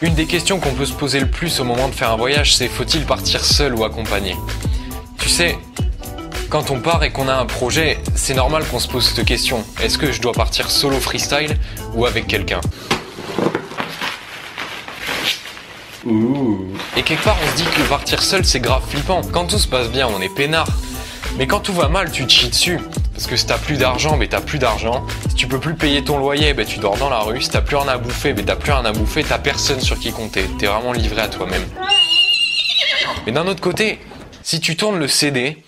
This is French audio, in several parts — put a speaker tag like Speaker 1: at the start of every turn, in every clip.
Speaker 1: Une des questions qu'on peut se poser le plus au moment de faire un voyage, c'est faut-il partir seul ou accompagné? Tu sais, quand on part et qu'on a un projet, c'est normal qu'on se pose cette question. Est-ce que je dois partir solo freestyle ou avec quelqu'un? Et quelque part, on se dit que partir seul, c'est grave flippant. Quand tout se passe bien, on est peinard. Mais quand tout va mal, tu te chies dessus. Parce que si t'as plus d'argent, t'as plus d'argent. Si tu peux plus payer ton loyer, tu dors dans la rue. Si t'as plus rien à bouffer, t'as plus rien à bouffer. T'as personne sur qui compter. T'es vraiment livré à toi-même. Mais d'un autre côté, si tu tournes le CD,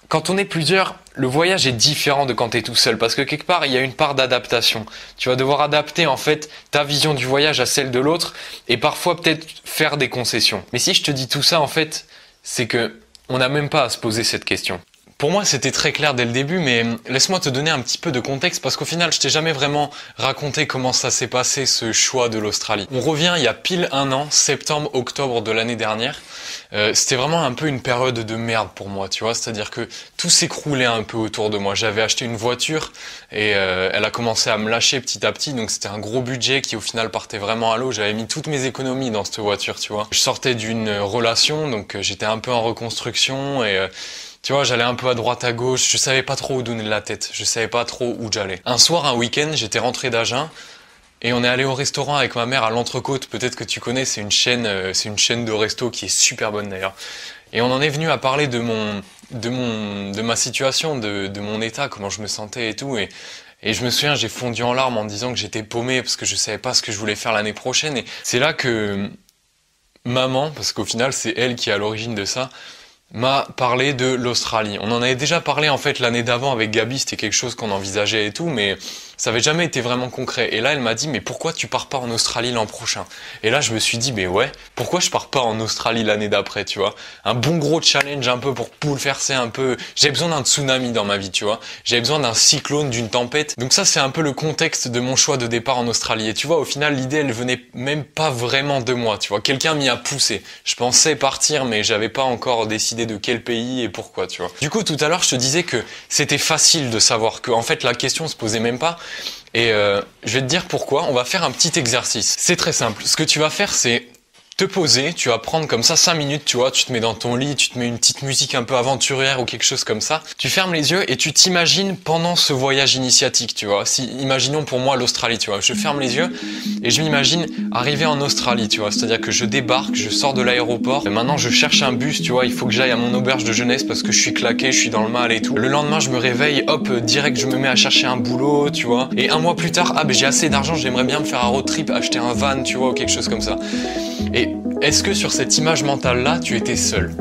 Speaker 1: quand on est plusieurs, le voyage est différent de quand t'es tout seul. Parce que quelque part, il y a une part d'adaptation. Tu vas devoir adapter en fait ta vision du voyage à celle de l'autre. Et parfois peut-être faire des concessions. Mais si je te dis tout ça, en fait, c'est que on n'a même pas à se poser cette question. Pour moi, c'était très clair dès le début, mais laisse-moi te donner un petit peu de contexte parce qu'au final, je t'ai jamais vraiment raconté comment ça s'est passé, ce choix de l'Australie. On revient il y a pile un an, septembre-octobre de l'année dernière. C'était vraiment un peu une période de merde pour moi, tu vois. C'est-à-dire que tout s'écroulait un peu autour de moi. J'avais acheté une voiture et elle a commencé à me lâcher petit à petit. Donc c'était un gros budget qui au final partait vraiment à l'eau. J'avais mis toutes mes économies dans cette voiture, tu vois. Je sortais d'une relation, donc j'étais un peu en reconstruction et... tu vois, j'allais un peu à droite à gauche, je savais pas trop où donner de la tête, je savais pas trop où j'allais. Un soir, un week-end, j'étais rentré d'Agen et on est allé au restaurant avec ma mère à l'Entrecôte, peut-être que tu connais, c'est une chaîne de resto qui est super bonne d'ailleurs. Et on en est venu à parler de ma situation, de mon état, comment je me sentais et tout et je me souviens, j'ai fondu en larmes en disant que j'étais paumé parce que je savais pas ce que je voulais faire l'année prochaine et c'est là que maman, parce qu'au final c'est elle qui est à l'origine de ça, m'a parlé de l'Australie. On en avait déjà parlé en fait l'année d'avant avec Gabi, c'était quelque chose qu'on envisageait et tout, mais ça avait jamais été vraiment concret. Et là, elle m'a dit, mais pourquoi tu pars pas en Australie l'an prochain? Et là, je me suis dit, mais ouais, pourquoi je pars pas en Australie l'année d'après, tu vois? Un bon gros challenge un peu pour bouleverser un peu. J'ai besoin d'un tsunami dans ma vie, tu vois? J'avais besoin d'un cyclone, d'une tempête. Donc ça, c'est un peu le contexte de mon choix de départ en Australie. Et tu vois, au final, l'idée, elle venait même pas vraiment de moi, tu vois? Quelqu'un m'y a poussé. Je pensais partir, mais j'avais pas encore décidé de quel pays et pourquoi, tu vois. Du coup, tout à l'heure, je te disais que c'était facile de savoir que, en fait, la question se posait même pas. Et je vais te dire pourquoi. On va faire un petit exercice. C'est très simple. Ce que tu vas faire, c'est te poser. Tu vas prendre comme ça 5 minutes, tu vois. Tu te mets dans ton lit, tu te mets une petite musique un peu aventurière ou quelque chose comme ça. Tu fermes les yeux et tu t'imagines pendant ce voyage initiatique, tu vois. Imaginons pour moi l'Australie, tu vois. Je ferme les yeux et je m'imagine arriver en Australie, tu vois. C'est-à-dire que je débarque, je sors de l'aéroport. Et maintenant, je cherche un bus, tu vois. Il faut que j'aille à mon auberge de jeunesse parce que je suis claqué, je suis dans le mal et tout. Le lendemain, je me réveille, hop, direct, je me mets à chercher un boulot, tu vois. Et un mois plus tard, j'ai assez d'argent, j'aimerais bien me faire un road trip, acheter un van, tu vois, ou quelque chose comme ça. Et est-ce que sur cette image mentale-là, tu étais seul?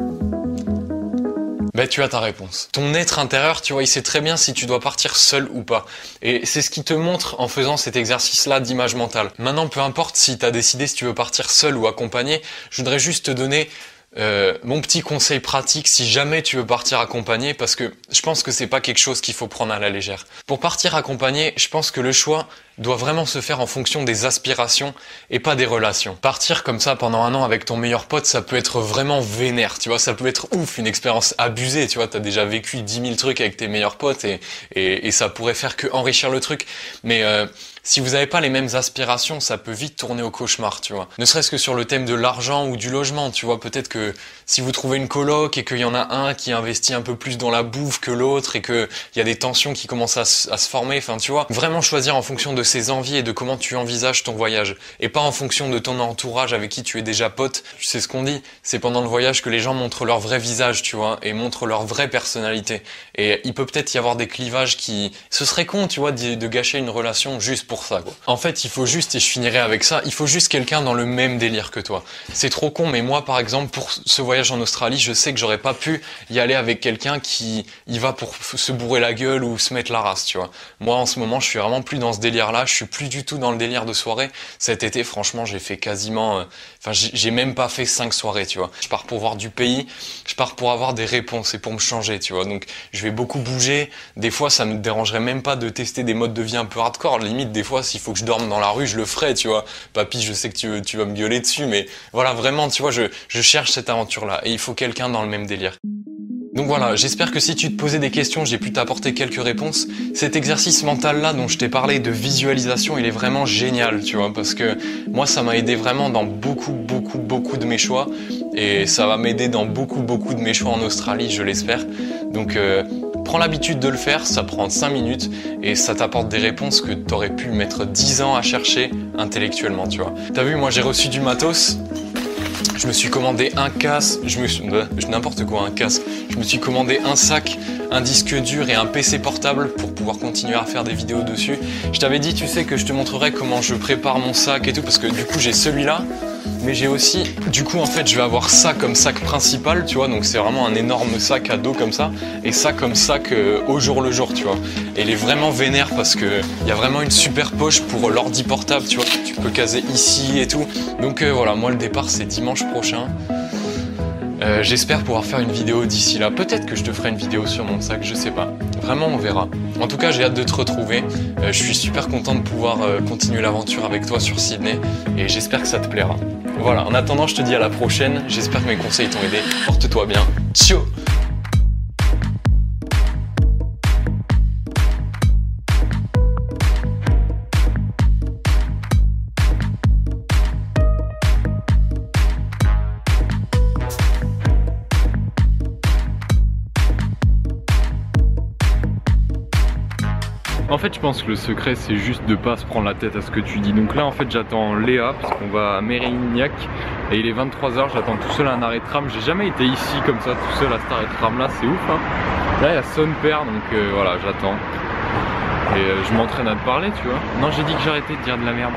Speaker 1: Tu as ta réponse. Ton être intérieur, tu vois, il sait très bien si tu dois partir seul ou pas. Et c'est ce qui te montre en faisant cet exercice-là d'image mentale. Maintenant, peu importe si tu as décidé si tu veux partir seul ou accompagné, je voudrais juste te donner mon petit conseil pratique si jamais tu veux partir accompagné, parce que je pense que c'est pas quelque chose qu'il faut prendre à la légère. Pour partir accompagné, je pense que le choix doit vraiment se faire en fonction des aspirations et pas des relations. Partir comme ça pendant un an avec ton meilleur pote, ça peut être vraiment vénère, tu vois, ça peut être ouf, une expérience abusée, tu vois, t'as déjà vécu 10 000 trucs avec tes meilleurs potes et ça pourrait faire que enrichir le truc, mais si vous n'avez pas les mêmes aspirations, ça peut vite tourner au cauchemar, tu vois. Ne serait-ce que sur le thème de l'argent ou du logement, tu vois. Peut-être que si vous trouvez une coloc et qu'il y en a un qui investit un peu plus dans la bouffe que l'autre et qu'il y a des tensions qui commencent à se former, enfin, tu vois. Vraiment choisir en fonction de ses envies et de comment tu envisages ton voyage. Et pas en fonction de ton entourage avec qui tu es déjà pote. Tu sais ce qu'on dit, c'est pendant le voyage que les gens montrent leur vrai visage, tu vois, et montrent leur vraie personnalité. Et il peut peut-être y avoir des clivages qui... Ce serait con, tu vois, de gâcher une relation juste pour ça, quoi. En fait, il faut juste, et je finirai avec ça, il faut juste quelqu'un dans le même délire que toi. C'est trop con, mais moi, par exemple, pour ce voyage en Australie, je sais que j'aurais pas pu y aller avec quelqu'un qui y va pour se bourrer la gueule ou se mettre la race, tu vois. Moi, en ce moment, je suis vraiment plus dans ce délire-là, je suis plus du tout dans le délire de soirée. Cet été, franchement, j'ai fait quasiment... j'ai même pas fait 5 soirées, tu vois. Je pars pour voir du pays, je pars pour avoir des réponses et pour me changer, tu vois. Donc, je vais beaucoup bouger. Des fois, ça me dérangerait même pas de tester des modes de vie un peu hardcore. Limite, des fois, s'il faut que je dorme dans la rue, je le ferai, tu vois. Papy, je sais que tu vas me gueuler dessus, mais voilà, vraiment, tu vois, je cherche cette aventure-là. Et il faut quelqu'un dans le même délire. Donc voilà, j'espère que si tu te posais des questions, j'ai pu t'apporter quelques réponses. Cet exercice mental là dont je t'ai parlé de visualisation, il est vraiment génial, tu vois, parce que moi ça m'a aidé vraiment dans beaucoup de mes choix et ça va m'aider dans beaucoup de mes choix en Australie, je l'espère. Donc prends l'habitude de le faire, ça prend 5 minutes et ça t'apporte des réponses que t'aurais pu mettre 10 ans à chercher intellectuellement, tu vois. T'as vu, moi j'ai reçu du matos. Je me suis commandé un casque, n'importe quoi, un casque. Je me suis commandé un sac, un disque dur et un PC portable pour pouvoir continuer à faire des vidéos dessus. Je t'avais dit, tu sais, que je te montrerai comment je prépare mon sac et tout, parce que du coup j'ai celui-là, mais j'ai aussi, du coup en fait je vais avoir ça comme sac principal, tu vois, donc c'est vraiment un énorme sac à dos comme ça, et ça comme sac au jour le jour, tu vois. Et il est vraiment vénère parce que il y a vraiment une super poche pour l'ordi portable, tu vois, tu peux caser ici et tout. Donc voilà, moi le départ c'est dimanche prochain. J'espère pouvoir faire une vidéo d'ici là. Peut-être que je te ferai une vidéo sur mon sac, je sais pas. Vraiment, on verra. En tout cas, j'ai hâte de te retrouver. Je suis super content de pouvoir continuer l'aventure avec toi sur Sydney et j'espère que ça te plaira. Voilà, en attendant, je te dis à la prochaine. J'espère que mes conseils t'ont aidé. Porte-toi bien. Ciao!
Speaker 2: En fait, je pense que le secret, c'est juste de pas se prendre la tête à ce que tu dis. Donc là, en fait, j'attends Léa, parce qu'on va à Mérignac, et il est 23 h, j'attends tout seul à un arrêt de tram. J'ai jamais été ici comme ça, tout seul à cet arrêt de tram là, c'est ouf, hein. Là, il y a son père, donc voilà, j'attends. Et je m'entraîne à te parler, tu vois. Non, j'ai dit que j'arrêtais de dire de la merde.